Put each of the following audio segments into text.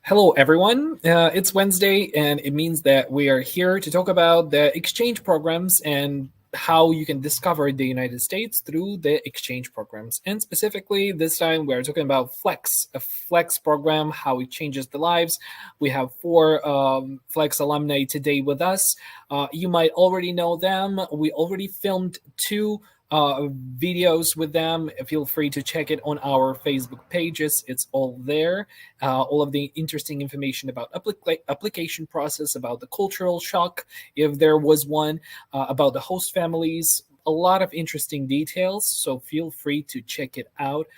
Hello, everyone. It's Wednesday, and it means that we are here to talk about the exchange programs and how you can discover the United States through the exchange programs. And specifically, this time we are talking about FLEX, a FLEX program, how it changes the lives. We have four FLEX alumni today with us. You might already know them. We already filmed two videos with them. Feel free to check it on our Facebook pages. It's all there. All of the interesting information about application process, about the cultural shock, if there was one, about the host families, a lot of interesting details. So feel free to check it out.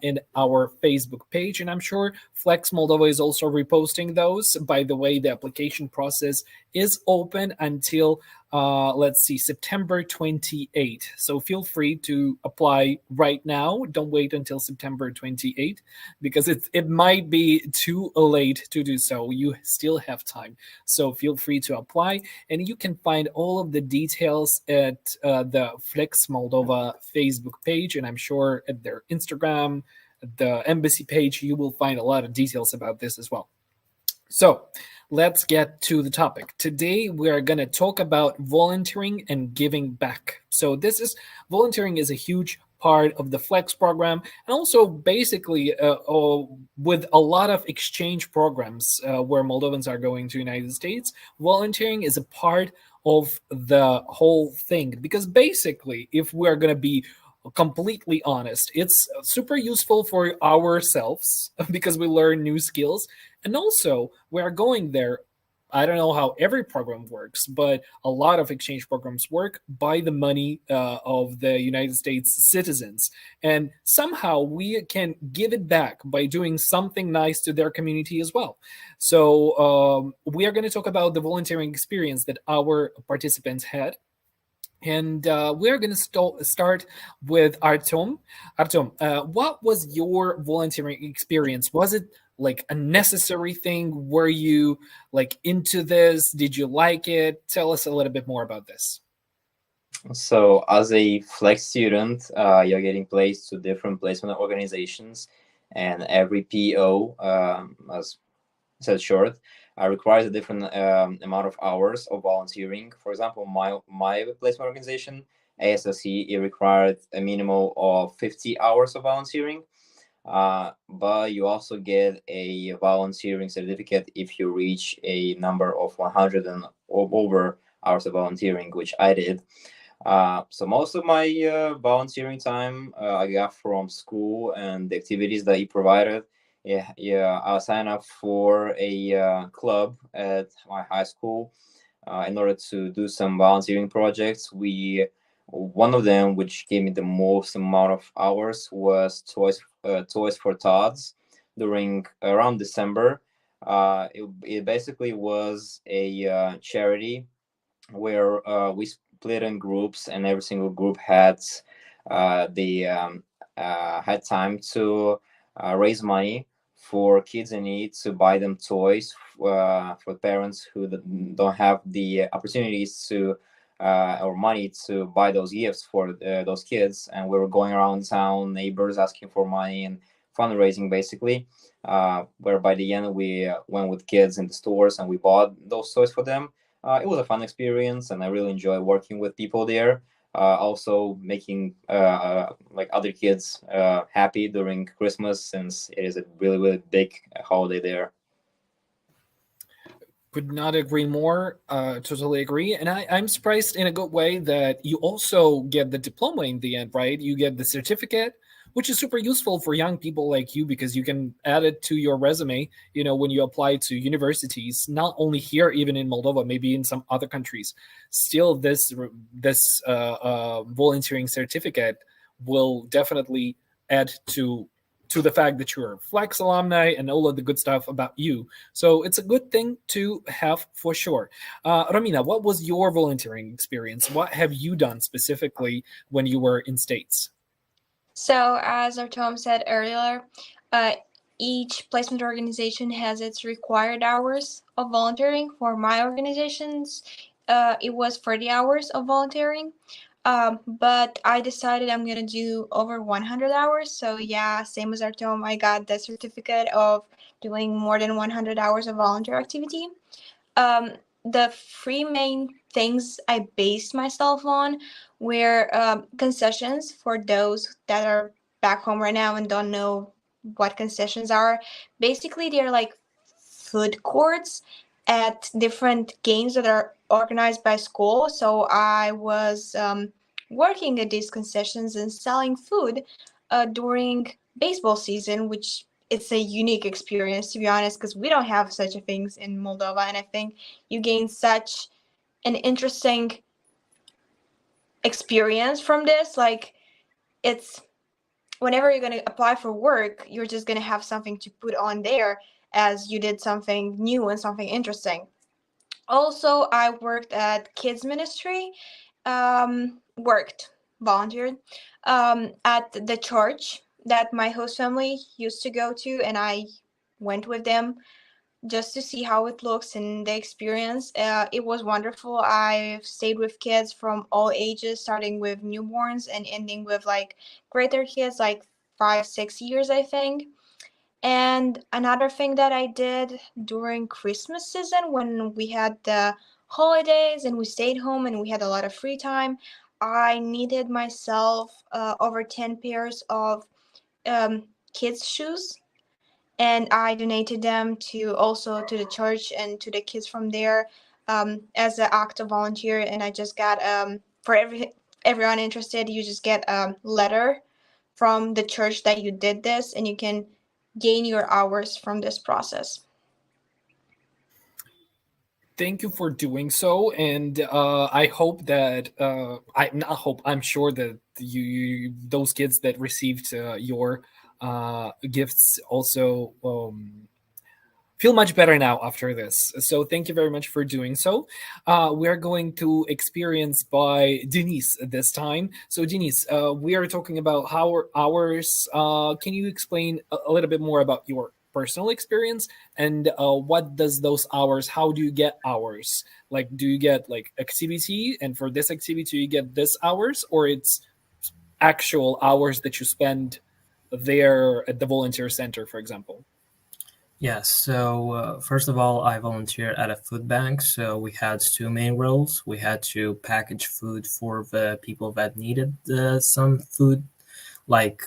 In our Facebook page, and I'm sure Flex Moldova is also reposting those. By the way, the application process is open until let's see, September 28th. So feel free to apply right now. Don't wait until September 28th because it might be too late to do so. You still have time. So feel free to apply, and you can find all of the details at the Flex Moldova Facebook page, and I'm sure at their Instagram, the embassy page, you will find a lot of details about this as well. So let's get to the topic. Today we are going to talk about volunteering and giving back. So volunteering is a huge part of the Flex program, and also basically with a lot of exchange programs where Moldovans are going to United States, volunteering is a part of the whole thing, because basically, if we're going to be completely honest, it's super useful for ourselves because we learn new skills, and also we are going there. I don't know how every program works, but a lot of exchange programs work by the money of the United States citizens. And somehow we can give it back by doing something nice to their community as well. So we are going to talk about the volunteering experience that our participants had. And we're going to start with Artem. Artem, what was your volunteering experience? Was it like a necessary thing? Were you like into this? Did you like it? Tell us a little bit more about this. So, as a flex student, you're getting placed to different placement organizations, and every PO, as said short, requires a different amount of hours of volunteering. For example, my placement organization, ASSE, it required a minimum of 50 hours of volunteering. But you also get a volunteering certificate if you reach a number of 100 and over hours of volunteering, which I did. So most of my volunteering time I got from school and the activities that he provided. Yeah, I signed up for a club at my high school in order to do some volunteering projects. One of them, which gave me the most amount of hours, was Toys for Tots during around December. It basically was a charity where we split in groups, and every single group had time to raise money for kids in need, to buy them toys for parents who don't have the opportunities to or money to buy those gifts for those kids. And we were going around town, neighbors asking for money and fundraising, basically. Where by the end we went with kids in the stores and we bought those toys for them. It was a fun experience, and I really enjoy working with people there. Also making like other kids happy during Christmas, since it is a really, really big holiday there. Could not agree more. Totally agree. And I'm surprised in a good way that you also get the diploma in the end, right? You get the certificate, which is super useful for young people like you because you can add it to your resume, when you apply to universities, not only here, even in Moldova, maybe in some other countries. Still, this volunteering certificate will definitely add to the fact that you're a Flex alumni and all of the good stuff about you. So it's a good thing to have for sure. Romina, what was your volunteering experience? What have you done specifically when you were in States? So, as our Tom said earlier, uh, each placement organization has its required hours of volunteering. For my organizations, it was 40 hours of volunteering. But I decided I'm gonna do over 100 hours. So yeah, same as Artem, I got the certificate of doing more than 100 hours of volunteer activity. Um, the three main things I based myself on were concessions for those that are back home right now and don't know what concessions are. Basically, they're like food courts at different games that are organized by school. So I was working at these concessions and selling food during baseball season, which it's a unique experience, to be honest, because we don't have such a things in Moldova, and I think you gain such an interesting experience from this. Like, it's whenever you're going to apply for work, you're just going to have something to put on there as you did something new and something interesting. Also, I worked at kids ministry, volunteered at the church that my host family used to go to, and I went with them just to see how it looks and the experience. It was wonderful. I've stayed with kids from all ages, starting with newborns and ending with like greater kids, like 5, 6 years, I think. And another thing that I did during Christmas season when we had the holidays and we stayed home and we had a lot of free time, I needed myself over 10 pairs of kids' shoes, and I donated them to also to the church and to the kids from there as an act of volunteer. And I just got for everyone interested, you just get a letter from the church that you did this, and you can gain your hours from this process. Thank you for doing so, and I hope that I not hope I'm sure that those kids that received your gifts also feel much better now after this. So thank you very much for doing so. We are going to experience by Denise this time. So Denise, we are talking about how hours. Can you explain a little bit more about your personal experience and what does those hours? How do you get hours? Like, do you get like activity, and for this activity you get this hours, or it's actual hours that you spend there at the volunteer center, for example? Yes, so first of all, I volunteered at a food bank. So we had two main roles. We had to package food for the people that needed some food, like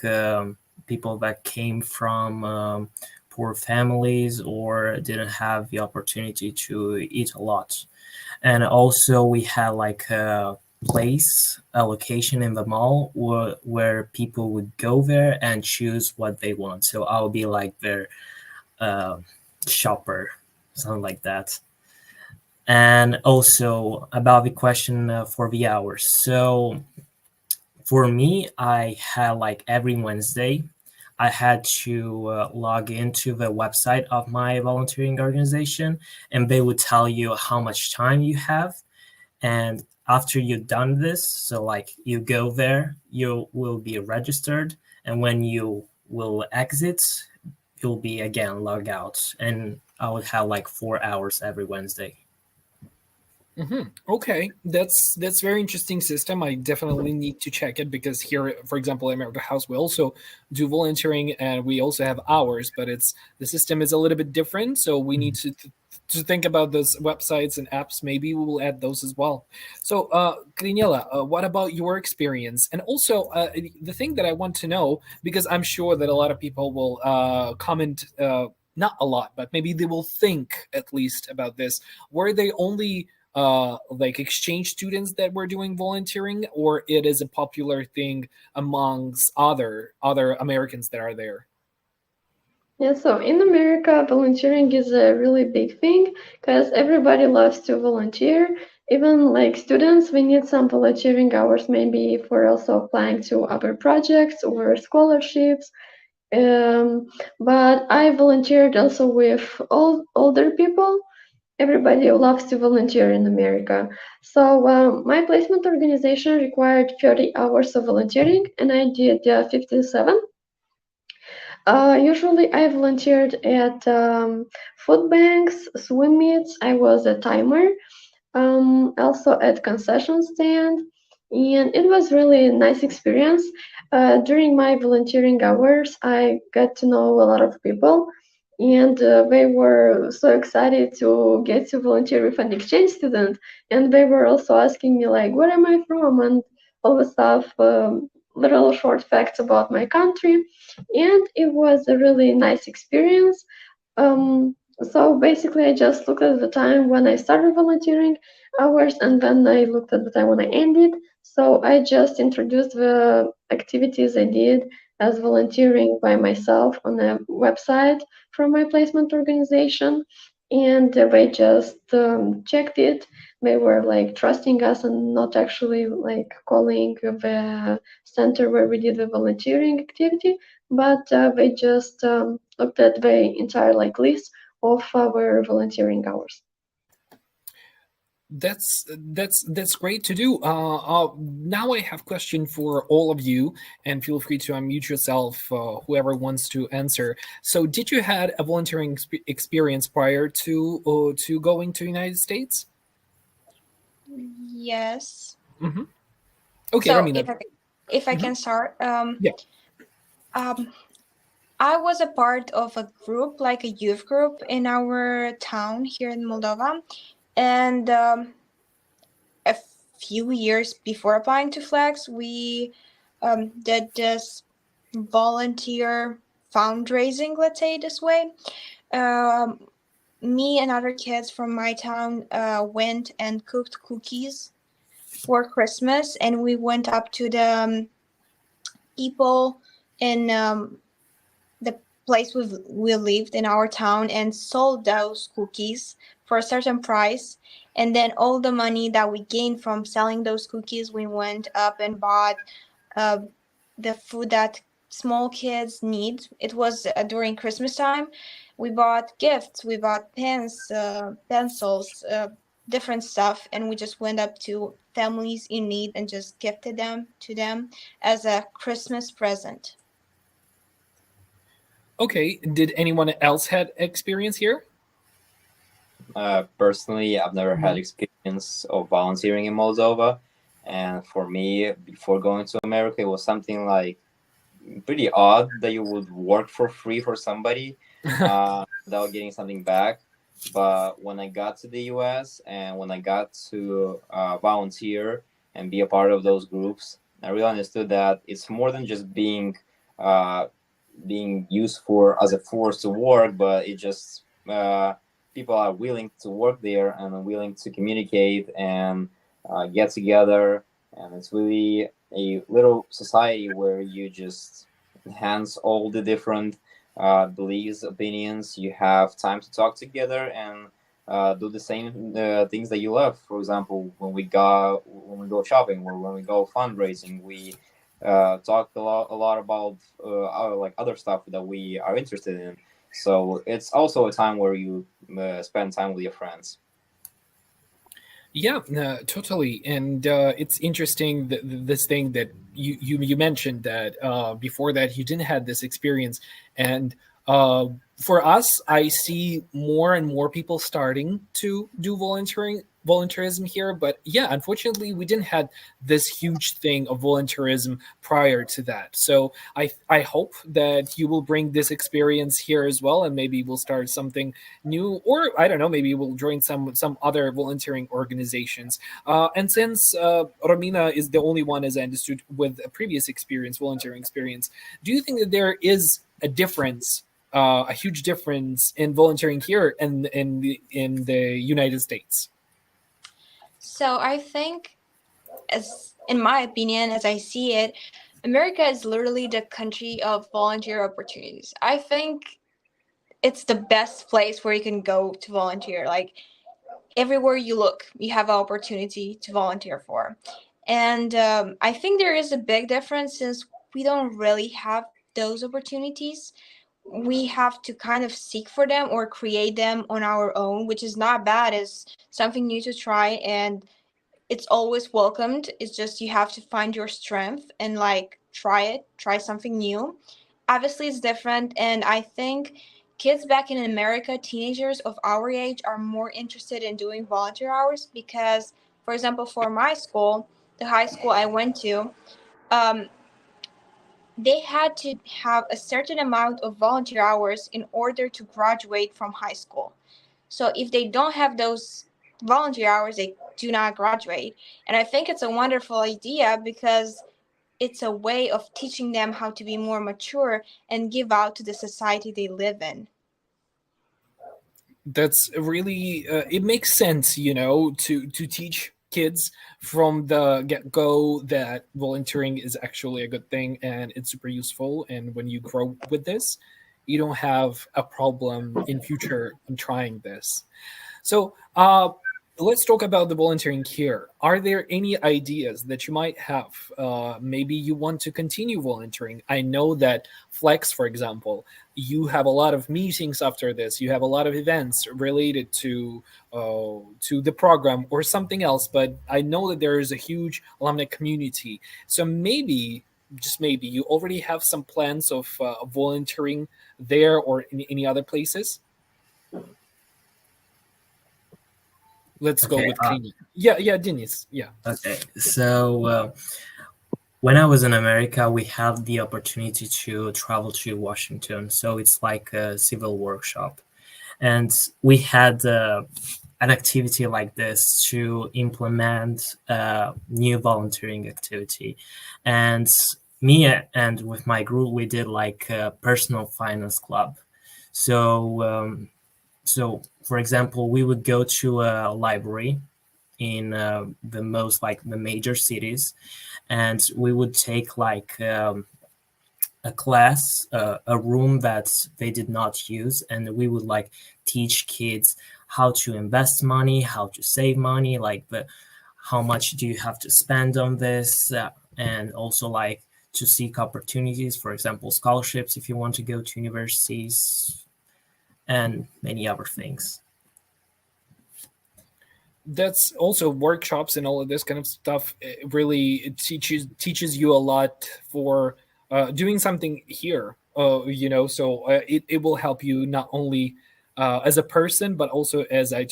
people that came from poor families or didn't have the opportunity to eat a lot. And also, we had like a location in the mall where people would go there and choose what they want. So I'll be like their uh, shopper, something like that. And also about the question for the hours. So for me, I had like every Wednesday, I had to log into the website of my volunteering organization, and they would tell you how much time you have. And after you've done this, so like you go there, you will be registered, and when you will exit, you'll be again log out, and I would have like 4 hours every Wednesday. Okay, that's very interesting system. I definitely need to check it because here, for example, at America House, we also do volunteering and we also have hours, but it's the system is a little bit different. So we need to think about those websites and apps. Maybe we will add those as well. So, Kriniela, what about your experience? And also, the thing that I want to know, because I'm sure that a lot of people will comment. Not a lot, but maybe they will think at least about this. Were they only like exchange students that were doing volunteering, or it is a popular thing amongst other Americans that are there? Yeah, so in America, volunteering is a really big thing because everybody loves to volunteer. Even like students, we need some volunteering hours, maybe for also applying to other projects or scholarships. But I volunteered also with older people. Everybody loves to volunteer in America. So my placement organization required 30 hours of volunteering, and I did 57. Usually, I volunteered at food banks, swim meets. I was a timer. Also at concession stand. and it was really a nice experience. During my volunteering hours, I got to know a lot of people, and they were so excited to get to volunteer with an exchange student, and they were also asking me like, "Where am I from?" and all the stuff, little short facts about my country, and it was a really nice experience. So basically, I just looked at the time when I started volunteering hours, and then I looked at the time when I ended. So I just introduced the activities I did as volunteering by myself on a website from my placement organization, and they just checked it. They were like trusting us and not actually like calling the center where we did the volunteering activity, but they just looked at the entire like list of our volunteering hours. That's great to do. Now I have a question for all of you, and feel free to unmute yourself, whoever wants to answer. So, did you had a volunteering experience prior to going to United States? Yes. Mm-hmm. Okay, So Romina. if I can start, Yeah. I was a part of a group, like a youth group in our town here in Moldova, and a few years before applying to FLEX, we did this volunteer fundraising, let's say it this way. Um, Me and other kids from my town went and cooked cookies for Christmas, and we went up to the people in the place we lived in our town and sold those cookies for a certain price. And then all the money that we gained from selling those cookies, we went up and bought uh, the food that small kids need. It was during Christmas time. We bought gifts, we bought pens, pencils, different stuff, and we just went up to families in need and just gifted them to them as a Christmas present. Okay. Did anyone else had experience here? Personally, I've never had experience of volunteering in Moldova, and for me, before going to America, it was something like pretty odd that you would work for free for somebody without getting something back. But when I got to the US and when I got to volunteer and be a part of those groups, I really understood that it's more than just uh, being used for as a force to work, but it just people are willing to work there and willing to communicate and get together, and it's really a little society where you just enhance all the different beliefs, opinions. You have time to talk together and do the same things that you love. For example, when we go shopping or when we go fundraising, we talk a lot about like other stuff that we are interested in. So it's also a time where you spend time with your friends. Yeah, totally. And it's interesting this thing that you mentioned that before that you didn't have this experience, and for us, I see more and more people starting to do volunteerism here. But yeah, unfortunately, we didn't have this huge thing of volunteerism prior to that. So I hope that you will bring this experience here as well, and maybe we'll start something new, or I don't know, maybe we'll join some other volunteering organizations. And since Romina is the only one, as I understood, with a previous experience, volunteering experience, do you think that there is a difference, a huge difference in volunteering here and in the United States? So I think, as in my opinion, as I see it, America is literally the country of volunteer opportunities. I think it's the best place where you can go to volunteer. Like everywhere you look, you have an opportunity to volunteer for. And I think there is a big difference since we don't really have those opportunities. We have to kind of seek for them or create them on our own, which is not bad. It's something new to try, and it's always welcomed. It's just you have to find your strength and like try something new. Obviously it's different, and I think kids back in America, teenagers of our age, are more interested in doing volunteer hours because, for example, for my school, the high school I went to, um, they had to have a certain amount of volunteer hours in order to graduate from high school. So if they don't have those volunteer hours, they do not graduate. And I think it's a wonderful idea because it's a way of teaching them how to be more mature and give out to the society they live in. That's really it makes sense, to teach kids from the get-go that volunteering is actually a good thing and it's super useful, and when you grow with this, you don't have a problem in future in trying this. So let's talk about the volunteering here. Are there any ideas that you might have? Maybe you want to continue volunteering. I know that Flex, for example, you have a lot of meetings after this. You have a lot of events related to the program or something else. But I know that there is a huge alumni community. So maybe, just maybe, you already have some plans of volunteering there or in any other places. Let's go Okay. with cleaning. Yeah, Dennis. Yeah. Okay. So when I was in America, we had the opportunity to travel to Washington. So it's like a civil workshop, and we had an activity like this to implement a new volunteering activity. And me and with my group, we did like a personal finance club. So so for example, we would go to a library in the most like the major cities, and we would take like a class, a room that they did not use, and we would like teach kids how to invest money, how to save money, like the how much do you have to spend on this, and also like to seek opportunities, for example, scholarships if you want to go to universities, and many other things. That's also workshops and all of this kind of stuff. It really it teaches you a lot for doing something here. So it will help you not only as a person, but also as I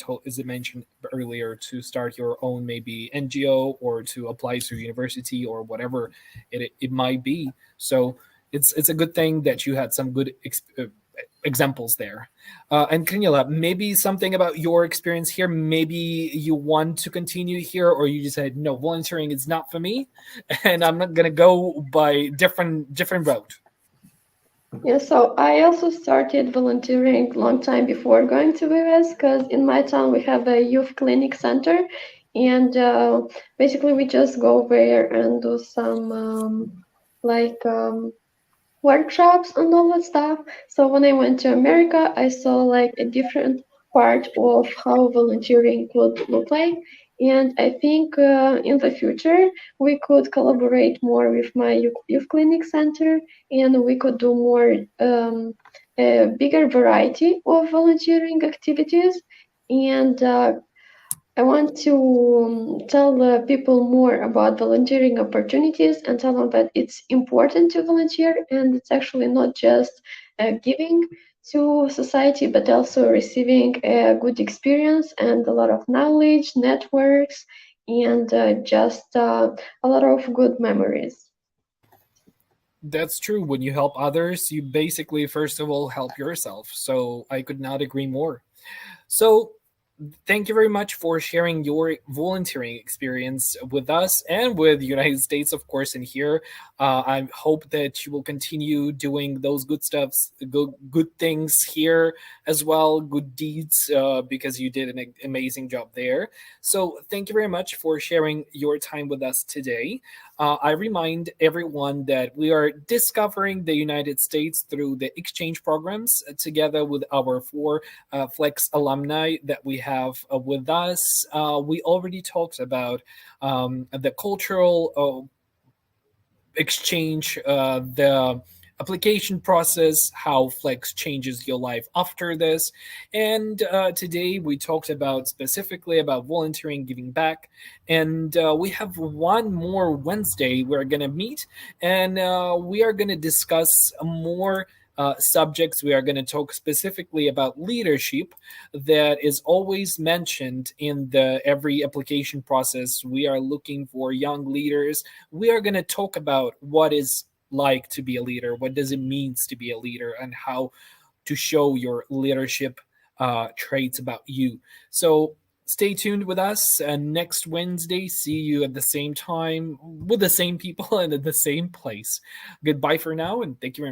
mentioned earlier, to start your own maybe NGO or to apply to university or whatever it might be. So it's a good thing that you had some good examples there. And Krinila, maybe something about your experience here. Maybe you want to continue here, or you just said no, volunteering is not for me, and I'm not gonna go by different route. Yeah, so I also started volunteering long time before going to US because in my town we have a youth clinic center, and basically we just go there and do some like workshops and all that stuff. So when I went to America, I saw like a different part of how volunteering could look like. And I think in the future, we could collaborate more with my youth clinic center, and we could do more, a bigger variety of volunteering activities. And I want to tell people more about volunteering opportunities and tell them that it's important to volunteer, and it's actually not just giving to society, but also receiving a good experience and a lot of knowledge, networks, and just a lot of good memories. That's true. When you help others, you basically first of all help yourself. So I could not agree more. So thank you very much for sharing your volunteering experience with us and with the United States, of course, in here. I hope that you will continue doing those good stuffs, good things here as well, good deeds, because you did an amazing job there. So thank you very much for sharing your time with us today. I remind everyone that we are discovering the United States through the exchange programs together with our four FLEX alumni that we have with us. We already talked about the cultural exchange, the application process, how Flex changes your life after this. And today we talked about specifically about volunteering, giving back. And we have one more Wednesday we're going to meet, and we are going to discuss more subjects. We are going to talk specifically about leadership that is always mentioned in the every application process. We are looking for young leaders. We are going to talk about what is like to be a leader, what does it means to be a leader, and how to show your leadership traits about you. So stay tuned with us next Wednesday. See you at the same time with the same people and at the same place. Goodbye for now, and thank you very much.